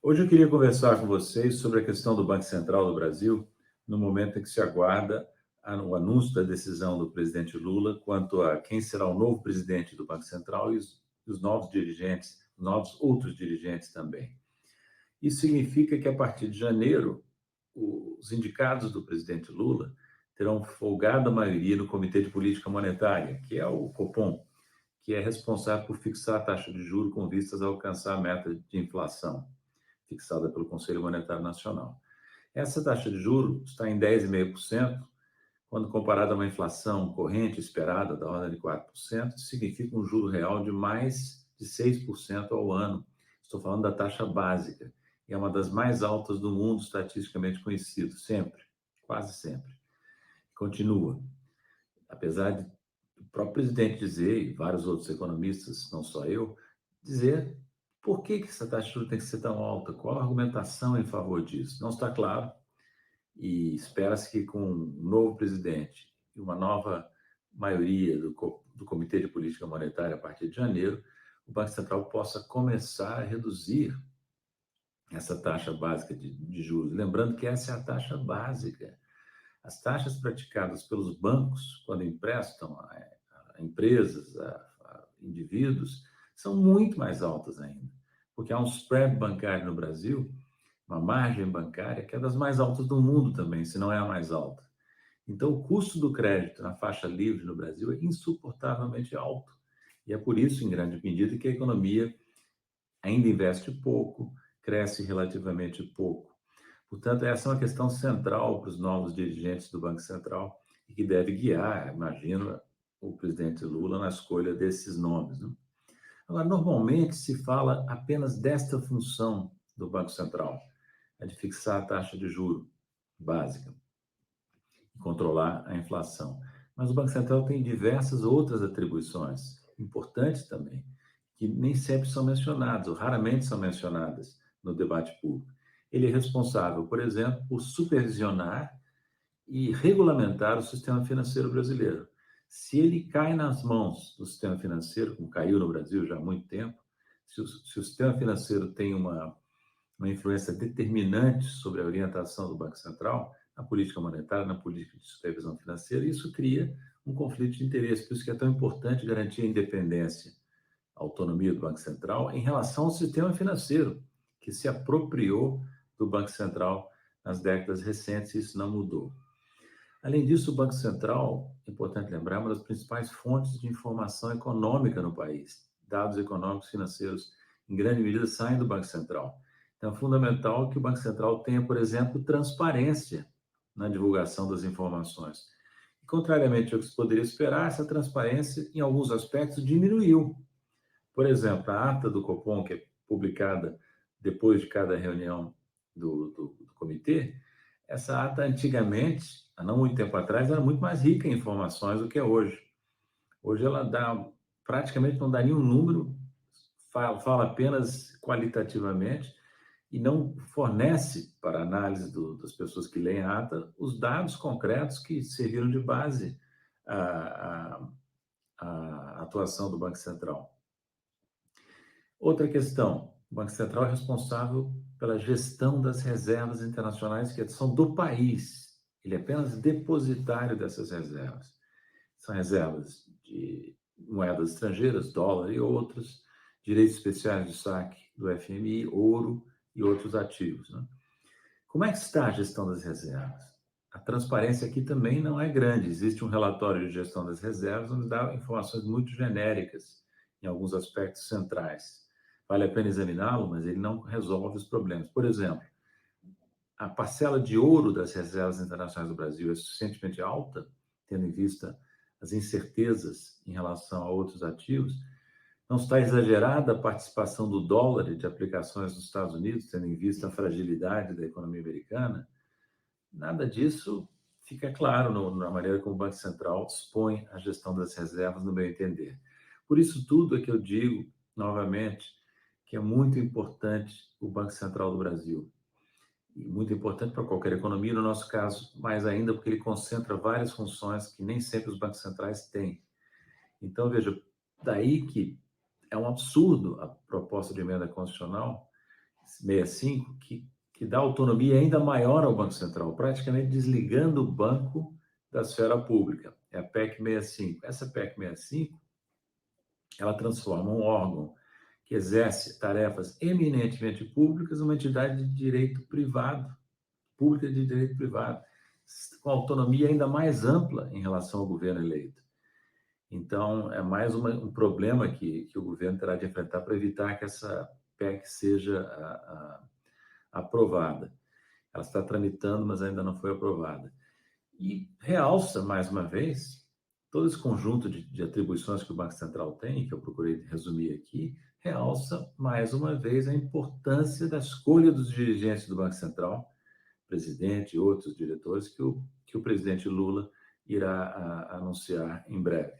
Hoje eu queria conversar com vocês sobre a questão do Banco Central do Brasil, no momento em que se aguarda o anúncio da decisão do presidente Lula quanto a quem será o novo presidente do Banco Central e os novos dirigentes, novos outros dirigentes também. Isso significa que, a partir de janeiro, os indicados do presidente Lula terão folgada maioria no Comitê de Política Monetária, que é o Copom, que é responsável por fixar a taxa de juros com vistas a alcançar a meta de inflação fixada pelo Conselho Monetário Nacional. Essa taxa de juros está em 10,5%, quando comparada a uma inflação corrente esperada da ordem de 4%, significa um juro real de mais de 6% ao ano. Estou falando da taxa básica, e é uma das mais altas do mundo estatisticamente conhecido, sempre, quase sempre. Continua. Apesar de o próprio presidente dizer, e vários outros economistas, não só eu, dizer por que essa taxa de juros tem que ser tão alta, qual a argumentação em favor disso? Não está claro, e espera-se que com um novo presidente e uma nova maioria do Comitê de Política Monetária a partir de janeiro, o Banco Central possa começar a reduzir essa taxa básica de juros. Lembrando que essa é a taxa básica. As taxas praticadas pelos bancos, quando emprestam a empresas, a indivíduos, são muito mais altas ainda, porque há um spread bancário no Brasil, uma margem bancária, que é das mais altas do mundo também, se não é a mais alta. Então, o custo do crédito na faixa livre no Brasil é insuportavelmente alto. E é por isso, em grande medida, que a economia ainda investe pouco, cresce relativamente pouco. Portanto, essa é uma questão central para os novos dirigentes do Banco Central e que deve guiar, imagino, o presidente Lula na escolha desses nomes, né? Agora, normalmente se fala apenas desta função do Banco Central, é de fixar a taxa de juro básica e controlar a inflação. Mas o Banco Central tem diversas outras atribuições importantes também, que nem sempre são mencionadas, ou raramente são mencionadas no debate público. Ele é responsável, por exemplo, por supervisionar e regulamentar o sistema financeiro brasileiro. Se ele cai nas mãos do sistema financeiro, como caiu no Brasil já há muito tempo, se o sistema financeiro tem uma influência determinante sobre a orientação do Banco Central, na política monetária, na política de supervisão financeira, isso cria um conflito de interesse. Por isso que é tão importante garantir a independência, a autonomia do Banco Central em relação ao sistema financeiro, que se apropriou do Banco Central nas décadas recentes, e isso não mudou. Além disso, o Banco Central, é importante lembrar, é uma das principais fontes de informação econômica no país. Dados econômicos e financeiros, em grande medida, saem do Banco Central. Então, é fundamental que o Banco Central tenha, por exemplo, transparência na divulgação das informações. E, contrariamente ao que se poderia esperar, essa transparência, em alguns aspectos, diminuiu. Por exemplo, a ata do Copom, que é publicada depois de cada reunião do comitê, essa ata antigamente, há não muito tempo atrás, era muito mais rica em informações do que é hoje. Hoje ela praticamente não dá nenhum número, fala apenas qualitativamente e não fornece para a análise das pessoas que leem a ata os dados concretos que serviram de base à atuação do Banco Central. Outra questão, o Banco Central é responsável pela gestão das reservas internacionais que são do país. Ele é apenas depositário dessas reservas. São reservas de moedas estrangeiras, dólar e outros, direitos especiais de saque do FMI, ouro e outros ativos, né? Como é que está a gestão das reservas? A transparência aqui também não é grande. Existe um relatório de gestão das reservas onde dá informações muito genéricas em alguns aspectos centrais. Vale a pena examiná-lo, mas ele não resolve os problemas. Por exemplo, a parcela de ouro das reservas internacionais do Brasil é suficientemente alta, tendo em vista as incertezas em relação a outros ativos. Não está exagerada a participação do dólar e de aplicações nos Estados Unidos, tendo em vista a fragilidade da economia americana. Nada disso fica claro na maneira como o Banco Central dispõe a gestão das reservas, no meu entender. Por isso tudo é que eu digo, novamente, que é muito importante o Banco Central do Brasil. E muito importante para qualquer economia, no nosso caso, mais ainda, porque ele concentra várias funções que nem sempre os bancos centrais têm. Então, veja, daí que é um absurdo a proposta de emenda constitucional 65, que dá autonomia ainda maior ao Banco Central, praticamente desligando o banco da esfera pública. É a PEC 65. Essa PEC 65, ela transforma um órgão que exerce tarefas eminentemente públicas numa entidade de direito privado, pública de direito privado, com autonomia ainda mais ampla em relação ao governo eleito. Então, é mais um problema que o governo terá de enfrentar para evitar que essa PEC seja aprovada. Ela está tramitando, mas ainda não foi aprovada. E realça, mais uma vez, todo esse conjunto de atribuições que o Banco Central tem, que eu procurei resumir aqui, realça, mais uma vez, a importância da escolha dos dirigentes do Banco Central, presidente e outros diretores, que o presidente Lula irá anunciar em breve.